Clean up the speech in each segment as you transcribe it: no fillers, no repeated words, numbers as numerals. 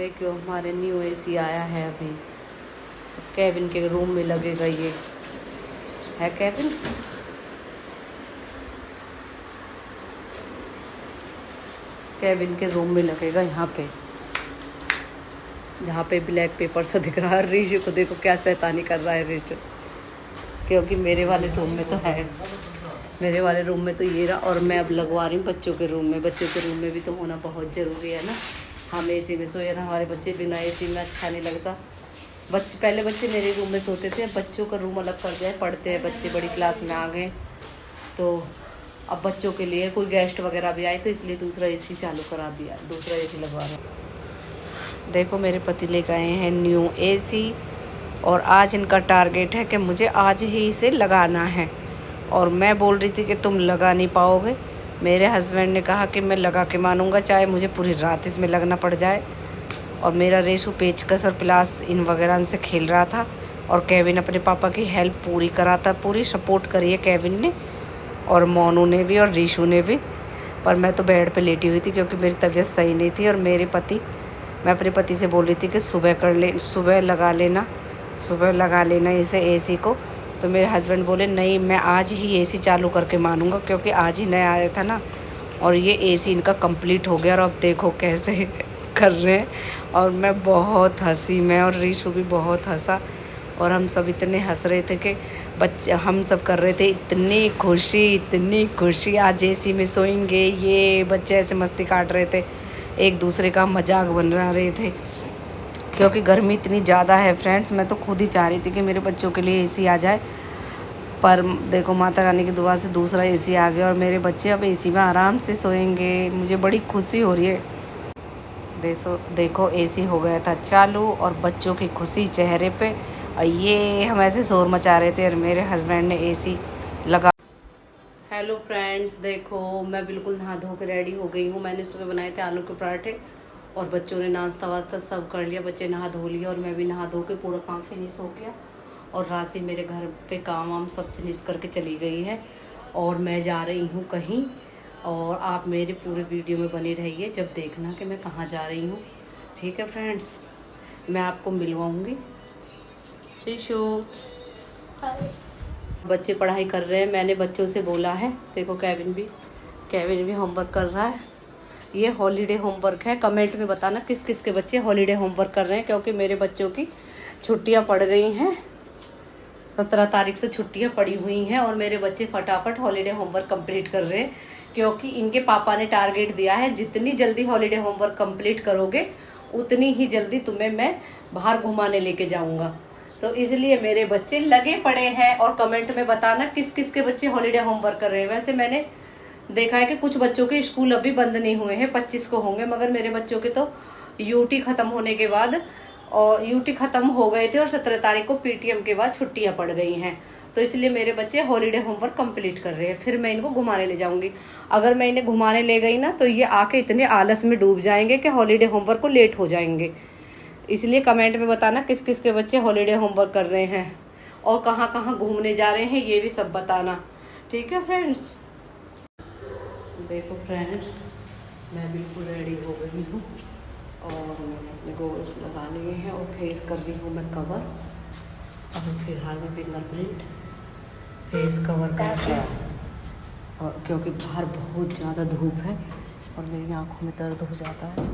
देखियो हमारे new AC आया है अभी। केबिन के रूम में लगेगा, ये है केबिन। केबिन के रूम में लगेगा यहाँ पे, जहाँ पे ब्लैक पेपर से दिख रहा है। ऋषि को देखो क्या शैतानी कर रहा है ऋषि, क्योंकि मेरे वाले रूम में तो है, मेरे वाले रूम में तो ये रहा। और मैं अब लगवा रही हूँ बच्चों के रूम में। बच्चों के रूम में भी तो होना बहुत ज़रूरी है ना। हम एसी में सोए ना, हमारे बच्चे बिना एसी में अच्छा नहीं लगता। पहले बच्चे मेरे रूम में सोते थे, बच्चों का रूम अलग कर दिया है। पढ़ते हैं बच्चे, बड़ी क्लास में आ गए, तो अब बच्चों के लिए कोई गेस्ट वगैरह भी आए तो इसलिए दूसरा एसी चालू करा दिया, दूसरा एसी लगवा रहे हैं। देखो मेरे पति लेकर आए हैं न्यू एसी, और आज इनका टारगेट है कि मुझे आज ही इसे लगाना है। और मैं बोल रही थी कि तुम लगा नहीं पाओगे। मेरे हस्बैंड ने कहा कि मैं लगा के मानूंगा, चाहे मुझे पूरी रात इसमें लगना पड़ जाए। और मेरा रेशू पेचकस और प्लास इन वगैरह से खेल रहा था, और केविन अपने पापा की हेल्प पूरी करा था। पूरी सपोर्ट करी है केविन ने, और मोनू ने भी, और रीशू ने भी। पर मैं तो बेड पे लेटी हुई थी क्योंकि मेरी तबीयत सही नहीं थी। और मैं अपने पति से बोल रही थी कि सुबह लगा लेना इसे एसी को। तो मेरे हस्बैंड बोले नहीं, मैं आज ही एसी चालू करके मानूंगा, क्योंकि आज ही नया आया था ना। और ये एसी इनका कंप्लीट हो गया, और अब देखो कैसे कर रहे हैं। और मैं बहुत हंसी, मैं और रीशू भी बहुत हंसा। और हम सब इतने हंस रहे थे कि हम सब कर रहे थे इतनी खुशी, आज एसी में सोएंगे। ये बच्चे ऐसे मस्ती काट रहे थे, एक दूसरे का मजाक बना रहे थे, क्योंकि गर्मी इतनी ज़्यादा है फ्रेंड्स। मैं तो खुद ही चाह रही थी कि मेरे बच्चों के लिए एसी आ जाए, पर देखो माता रानी की दुआ से दूसरा एसी आ गया, और मेरे बच्चे अब एसी में आराम से सोएंगे। मुझे बड़ी खुशी हो रही है। देखो एसी हो गया था चालू, और बच्चों की खुशी चेहरे पे। और ये हम ऐसे शोर मचा रहे थे, और मेरे हस्बैंड ने एसी लगा। हेलो फ्रेंड्स, देखो मैं बिल्कुल नहा धो के रेडी हो गई हूँ। मैंने सुबह बनाए थे आलू के पराठे, और बच्चों ने नाश्ता वास्ता सब कर लिया। बच्चे नहा धो लिया, और मैं भी नहा धो के पूरा काम फिनिश हो गया। और राशि मेरे घर पे काम वाम सब फिनिश करके चली गई है, और मैं जा रही हूँ कहीं। और आप मेरे पूरे वीडियो में बने रहिए, जब देखना कि मैं कहाँ जा रही हूँ। ठीक है फ्रेंड्स, मैं आपको मिलवाऊँगी। शिशु, बच्चे पढ़ाई कर रहे हैं, मैंने बच्चों से बोला है। देखो केविन भी होमवर्क कर रहा है। ये हॉलीडे होमवर्क है। कमेंट में बताना किस किस के बच्चे हॉलीडे होमवर्क कर रहे हैं, क्योंकि मेरे बच्चों की छुट्टियां पड़ गई हैं। 17 तारीख से छुट्टियां पड़ी हुई हैं, और मेरे बच्चे फटाफट हॉलीडे होमवर्क कंप्लीट कर रहे हैं, क्योंकि इनके पापा ने टारगेट दिया है, जितनी जल्दी हॉलीडे होमवर्क कंप्लीट करोगे उतनी ही जल्दी तुम्हें मैं बाहर घुमाने लेके जाऊँगा। तो इसलिए मेरे बच्चे लगे पड़े हैं। और कमेंट में बताना किस किस के बच्चे हॉलीडे होमवर्क कर रहे हैं। वैसे मैंने देखा है कि कुछ बच्चों के स्कूल अभी बंद नहीं हुए हैं, 25 को होंगे, मगर मेरे बच्चों के तो यूटी ख़त्म होने के बाद, और यूटी ख़त्म हो गए थे, और 17 तारीख को पीटीएम के बाद छुट्टियां पड़ गई हैं। तो इसलिए मेरे बच्चे हॉलीडे होमवर्क कंप्लीट कर रहे हैं। फिर मैं इनको घुमाने ले जाऊंगी। अगर मैं इन्हें घुमाने ले गई ना, तो ये आके इतने आलस में डूब जाएंगे कि हॉलीडे होमवर्क को लेट हो जाएंगे। इसलिए कमेंट में बताना किस किस के बच्चे हॉलीडे होमवर्क कर रहे हैं, और कहाँ कहाँ घूमने जा रहे हैं, ये भी सब बताना। ठीक है फ्रेंड्स। देखो फ्रेंड्स, मैं बिल्कुल रेडी हो गई हूँ, और मैंने अपने गोल्स लगा लिए हैं, और फेस कर रही हूँ मैं कवर। और फिलहाल मैं फिंगरप्रिंट फेस कवर करके, और क्योंकि बाहर बहुत ज़्यादा धूप है और मेरी आँखों में दर्द हो जाता है,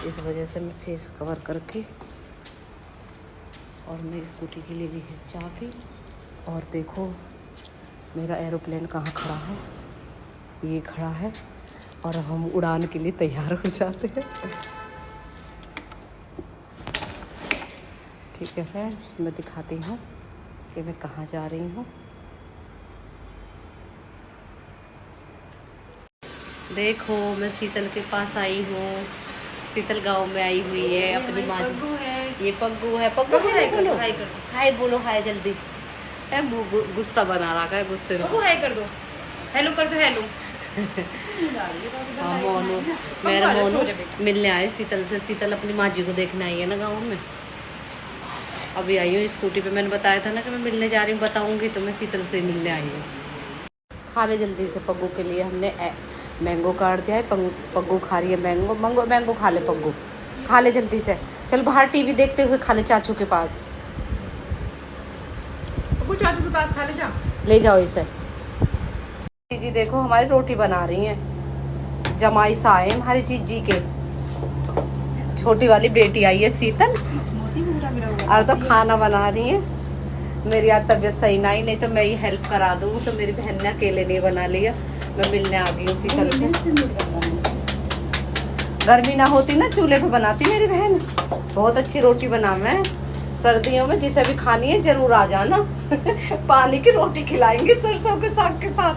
इस वजह से मैं फेस कवर करके। और मैं स्कूटी के लिए भी है चाबी। और देखो मेरा एरोप्लेन कहाँ खड़ा है, ये खड़ा है, और हम उड़ान के लिए तैयार हो जाते हैं। ठीक है फ्रेंड्स, मैं दिखाती हूँ कि मैं कहाँ जा रही हूँ। देखो मैं शीतल के पास आई हूँ। शीतल गांव में आई हुई है अपनी माँ। ये पग्गू है। पग्गू हाय बोलो, हाय बोलो, हाय जल्दी। गुस्सा बना रहा है, गुस्से में। हाय कर दो, हेलो कर दो, हेलो। हाँ मोनू, मेरा मोनू मिलने आए शीतल से। शीतल अपनी माँ जी को देखने आई है ना गाँव में। अभी आई हूँ स्कूटी पे, मैंने बताया था ना कि मैं मिलने जा रही हूँ, बताऊँगी। तो मैं शीतल से मिलने आई हूँ। खा ले जल्दी से। पग्गू के लिए हमने मैंगो काट दिया है। पग्गू खा रही है मैंगो। मैंगो खा ले पग्गू। खा ले जल्दी से। चल बाहर टीवी देखते हुए खा ले चाचू के पास। चाचू के पास खा ले जा। ले जाओ इसे। जी देखो हमारी रोटी बना रही हैं जमाई साए हमारे जीजी के। छोटी वाली बेटी आई है शीतल और तो खाना बना रही है। मेरी आज तबीयत सही नहीं तो मैं ही हेल्प करा दूँ। तो मेरी बहन ने अकेले नहीं बना लिया, मैं मिलने आ गई उसी तरह से। गर्मी ना होती ना चूल्हे पे बनाती मेरी बहन। बहुत अच्छी रोटी बना मैं। सर्दियों में जिसे भी खानी है जरूर आ जाना। पानी की रोटी खिलाएंगे सरसों के साग के साथ।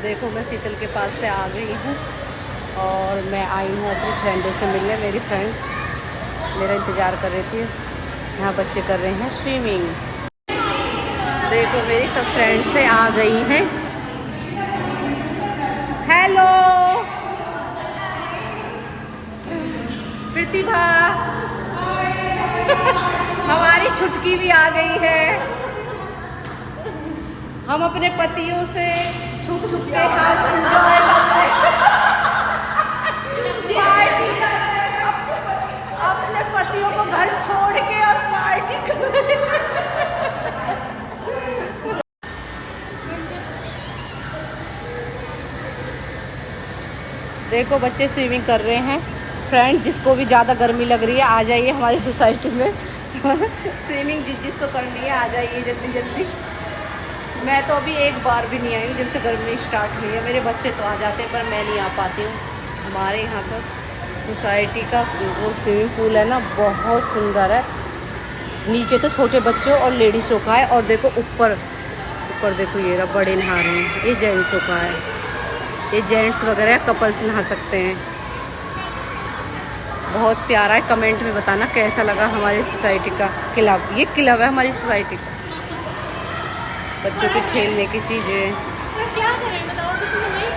देखो मैं शीतल के पास से आ गई हूँ और मैं आई हूँ अपनी फ्रेंडों से मिलने। मेरी फ्रेंड मेरा इंतज़ार कर रही थी। यहाँ बच्चे कर रहे हैं स्विमिंग। देखो मेरी सब फ्रेंड्स से आ गई हैं। हेलो प्रतिभा, हमारी छुटकी भी आ गई है। हम अपने पतियों से छुप छुप के हाथ एंजॉय पार्टी अपने पतियों को घर छोड़ के और पार्टी देखो बच्चे स्विमिंग कर रहे हैं। फ्रेंड जिसको भी ज़्यादा गर्मी लग रही है आ जाइए हमारी सोसाइटी में। स्विमिंग जिसको करनी है आ जाइए जल्दी जल्दी। मैं तो अभी एक बार भी नहीं आई हूँ जब से गर्मी स्टार्ट हुई है। मेरे बच्चे तो आ जाते हैं पर मैं नहीं आ पाती हूँ। हमारे यहाँ का सोसाइटी का वो स्विमिंग पूल है ना बहुत सुंदर है। नीचे तो छोटे बच्चों और लेडीज़ों का है और देखो ऊपर देखो ये रहा बड़े नहा रहे हैं। ये जेंट्सों का है। ये जेंट्स वगैरह कपल्स नहा सकते हैं। बहुत प्यारा है। कमेंट में बताना कैसा लगा हमारी सोसाइटी का क्लब। ये क्लब है हमारी सोसाइटी का। बच्चों के खेलने की चीज़ें। क्या करें बताओ कि तुम्हें नहीं